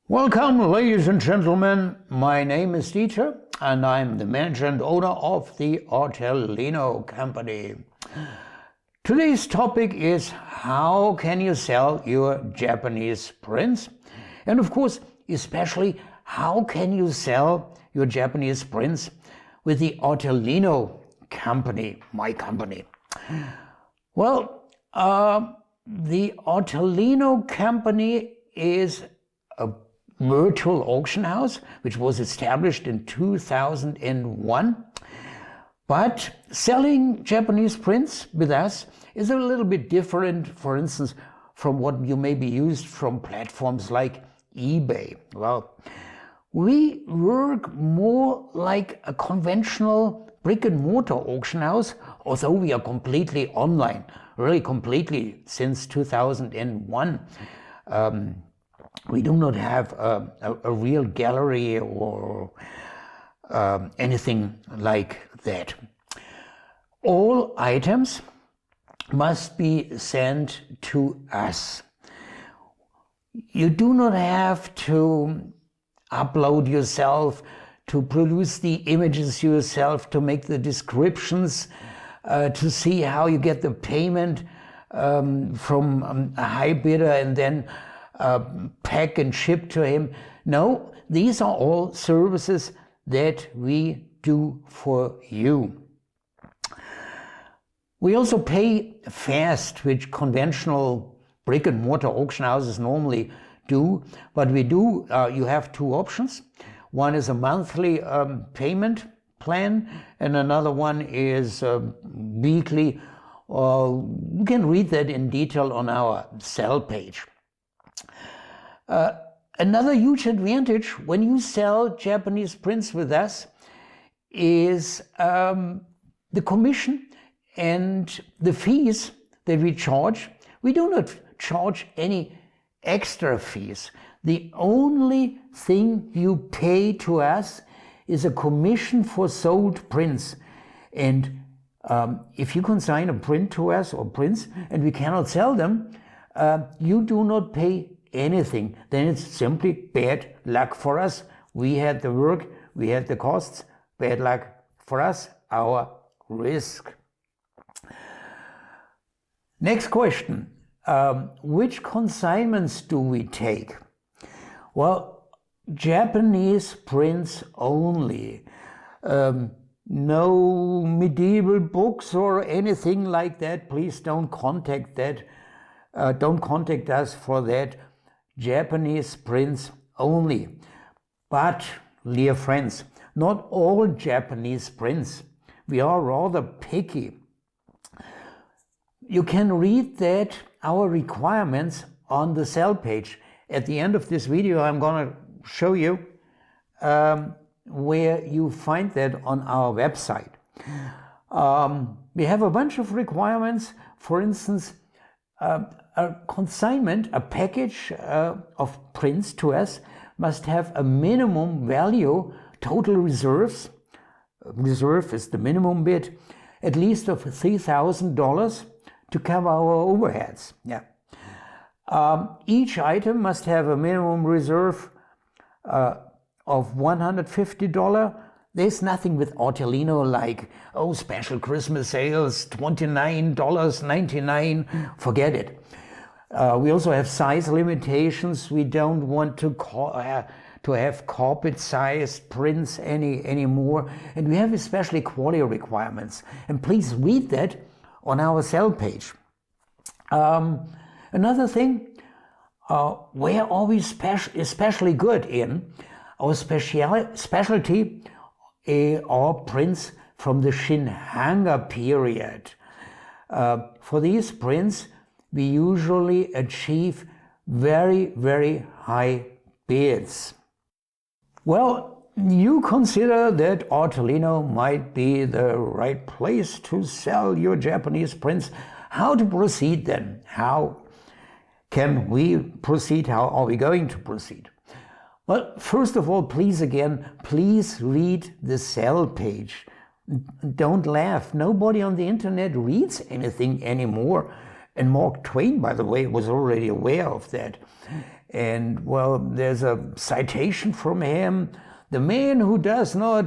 Welcome, ladies and gentlemen. My name is Dieter and I'm the manager and owner of the Artelino company. Today's topic is how can you sell your Japanese prints? And of course, especially how can you sell your Japanese prints with the Artelino company, my company. Well, the Artelino company is a virtual auction house which was established in 2001. But selling Japanese prints with us is a little bit different, for instance, from what you may be used from platforms like eBay. Well, we work more like a conventional brick and mortar auction house, although we are completely online, really completely since 2001. We do not have a real gallery or anything like that. All items must be sent to us. You do not have to upload yourself, to produce the images yourself, to make the descriptions, to see how you get the payment from a high bidder and then pack and ship to him. No, these are all services that we do for you. We also pay fast, which conventional brick and mortar auction houses normally do, but we do, you have two options. One is a monthly payment plan and another one is weekly. You can read that in detail on our sell page. Another huge advantage when you sell Japanese prints with us is the commission and the fees that we charge. We do not charge any extra fees. The only thing you pay to us is a commission for sold prints. And if you consign a print to us or prints and we cannot sell them, you do not pay anything. Then it's simply bad luck for us. We had the work, we had the costs, bad luck for us, our risk. Next question, which consignments do we take? Well, Japanese prints only. No medieval books or anything like that. Please don't contact that. Don't contact us for that. Japanese prints only. But, dear friends, not all Japanese prints. We are rather picky. You can read that our requirements on the sell page. At the end of this video, I'm going to show you where you find that on our website. We have a bunch of requirements. For instance, a consignment, a package of prints to us must have a minimum value, total reserves. Reserve is the minimum bid, at least of $3,000 to cover our overheads. Yeah. Each item must have a minimum reserve of $150. There's nothing with Artelino like, oh, special Christmas sales, $29.99, forget it. We also have size limitations. We don't want to have carpet-sized prints anymore. And we have especially quality requirements. And please read that on our sell page. Another thing, where are we especially good in? Our specialty are prints from the Shinhanga period. For these prints, we usually achieve very, very high bids. Well, you consider that Artelino might be the right place to sell your Japanese prints. How to proceed then? How can we proceed? How are we going to proceed? Well, first of all, please read the sell page. Don't laugh. Nobody on the internet reads anything anymore. And Mark Twain, by the way, was already aware of that. And well, there's a citation from him: the man who does not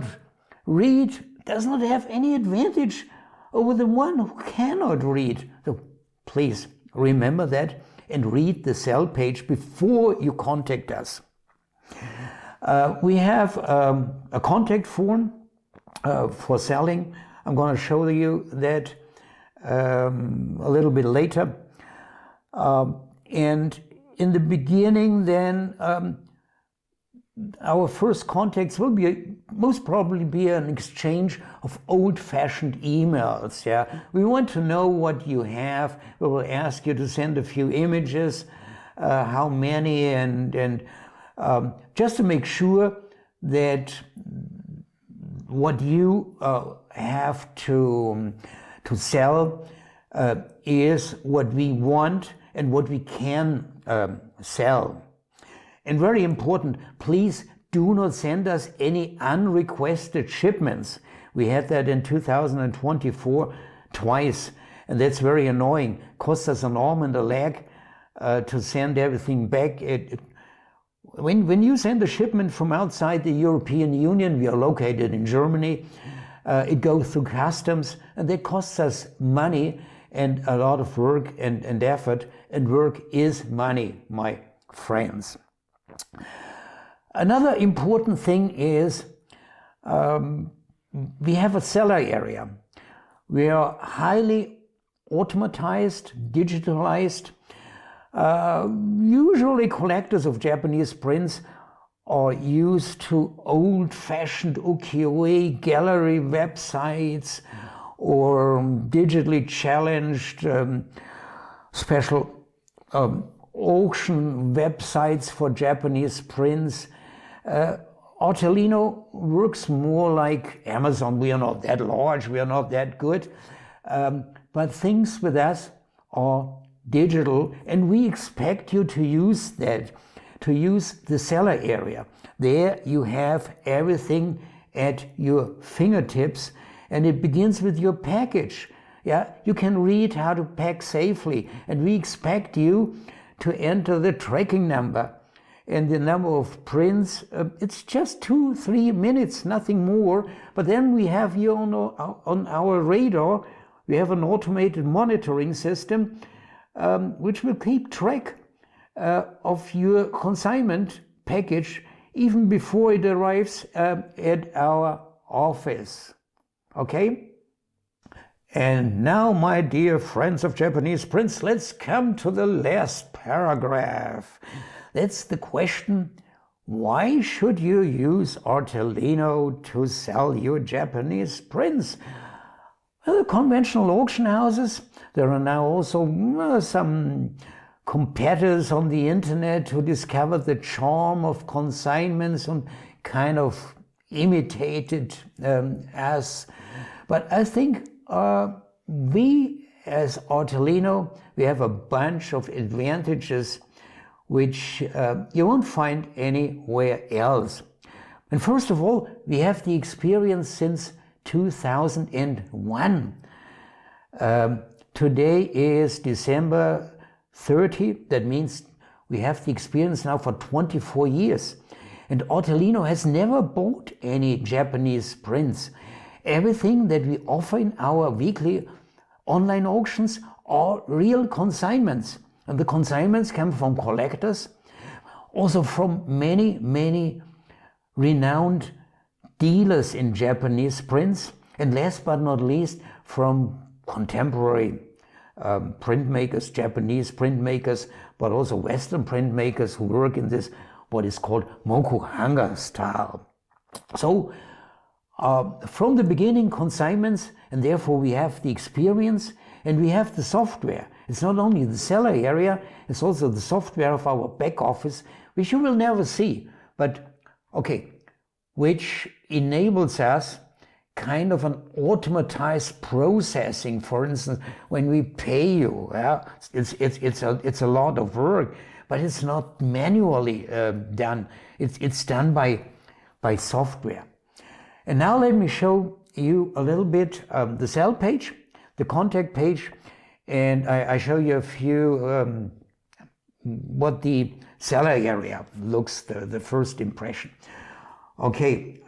read does not have any advantage over the one who cannot read. So please remember that and read the sell page before you contact us. We have a contact form for selling. I'm going to show you that a little bit later. And in the beginning then, our first contacts will be most probably be an exchange of old-fashioned emails. Yeah, we want to know what you have. We will ask you to send a few images, how many, and just to make sure that what you have to sell is what we want and what we can sell. And very important, please do not send us any unrequested shipments. We had that in 2024 twice, and that's very annoying. Costs us an arm and a leg to send everything back. When you send a shipment from outside the European Union, we are located in Germany, it goes through customs, and that costs us money and a lot of work and effort, and work is money, my friends. Another important thing is we have a seller area. We are highly automatized, digitalized. Usually collectors of Japanese prints are used to old-fashioned ukiyo-e gallery websites or digitally challenged special auction websites for Japanese prints. Artelino works more like Amazon. We are not that large, we are not that good, but things with us are digital, and we expect you to use that, to use the seller area. There you have everything at your fingertips, and it begins with your package. Yeah, you can read how to pack safely, and we expect you to enter the tracking number and the number of prints. It's just 2-3 minutes, nothing more. But then we have you on our radar, we have an automated monitoring system which will keep track of your consignment package even before it arrives at our office. Okay? And now, my dear friends of Japanese prints, let's come to the last paragraph. That's the question: why should you use Artelino to sell your Japanese prints? Well, the conventional auction houses, there are now also some competitors on the internet who discovered the charm of consignments and kind of imitated us. But I think we as Artelino, we have a bunch of advantages which you won't find anywhere else. And first of all, we have the experience since 2001. Today is December 30. That means we have the experience now for 24 years. And Artelino has never bought any Japanese prints. Everything that we offer in our weekly online auctions are real consignments. And the consignments come from collectors, also from many, many renowned dealers in Japanese prints, and last but not least, from contemporary printmakers, Japanese printmakers, but also Western printmakers who work in this, what is called mokuhanga style. So, from the beginning, consignments, and therefore we have the experience and we have the software. It's not only the seller area, it's also the software of our back office, which you will never see, but okay, which enables us kind of an automatized processing. For instance, when we pay you, yeah, it's a lot of work, but it's not manually done. It's done by software. And now let me show you a little bit the sell page, the contact page, and I show you a few what the seller area looks the first impression. Okay,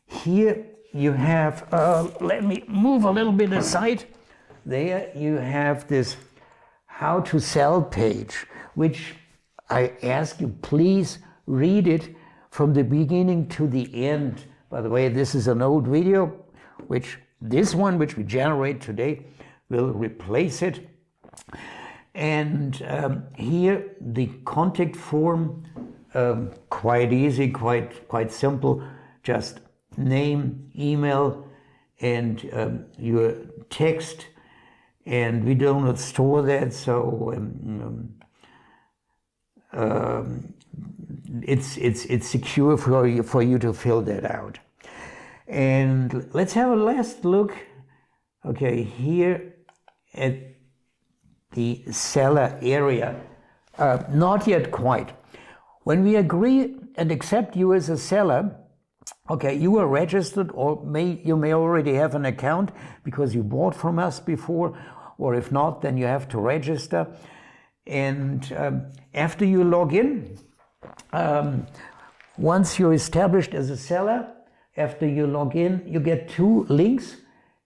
here you have, let me move a little bit aside. There you have this how to sell page, which I ask you, please read it from the beginning to the end. By the way, this is an old video, which this one, which we generate today, will replace it. And here the contact form, quite easy, quite simple, just name, email, and your text. And we do not store that, so it's secure for you to fill that out. And let's have a last look. Okay, here at the seller area. Not yet quite. When we agree and accept you as a seller, okay, you are registered, or you may already have an account because you bought from us before, or if not, then you have to register. And after you log in, once you're established as a seller, after you log in, you get 2 links.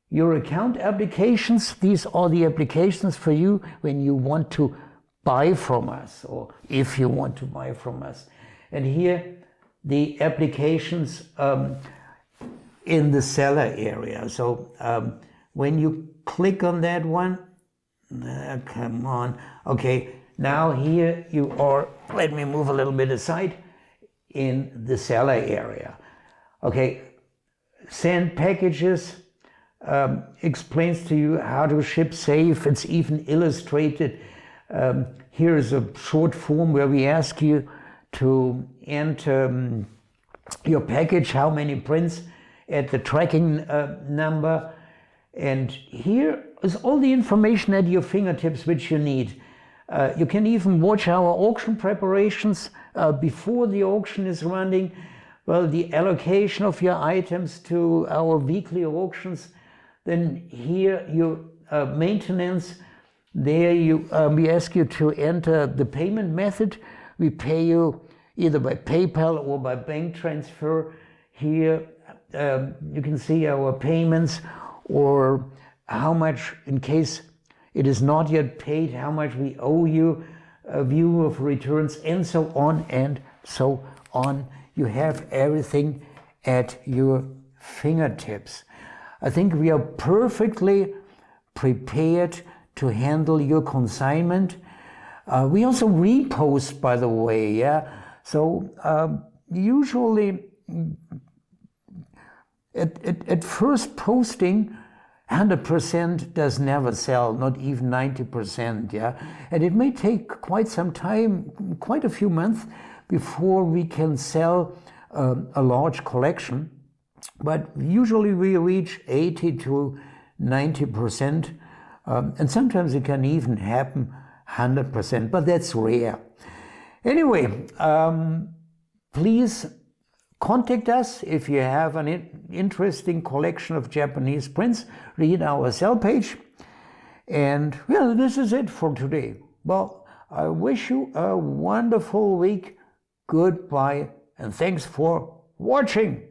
Your account applications, these are the applications for you when you want to buy from us, or if you want to buy from us. And here, the applications in the seller area. So when you click on that one, come on, okay, now here you are, let me move a little bit aside, in the seller area. Okay, send packages, explains to you how to ship safe. It's even illustrated. Here is a short form where we ask you to enter your package, how many prints, at the tracking number. And here is all the information at your fingertips which you need. You can even watch our auction preparations before the auction is running. Well, the allocation of your items to our weekly auctions. Then here your maintenance. There we ask you to enter the payment method. We pay you either by PayPal or by bank transfer. Here you can see our payments, or how much, in case it is not yet paid, how much we owe you, a view of returns, and so on and so on. You have everything at your fingertips. I think we are perfectly prepared to handle your consignment. We also repost, by the way, yeah. So usually at first posting, 100% does never sell, not even 90%, yeah. And it may take quite some time, quite a few months, before we can sell a large collection. But usually we reach 80 to 90%, and sometimes it can even happen 100%, but that's rare. Anyway, please contact us if you have an interesting collection of Japanese prints. Read our sell page. And well, this is it for today. Well, I wish you a wonderful week. Goodbye, and thanks for watching.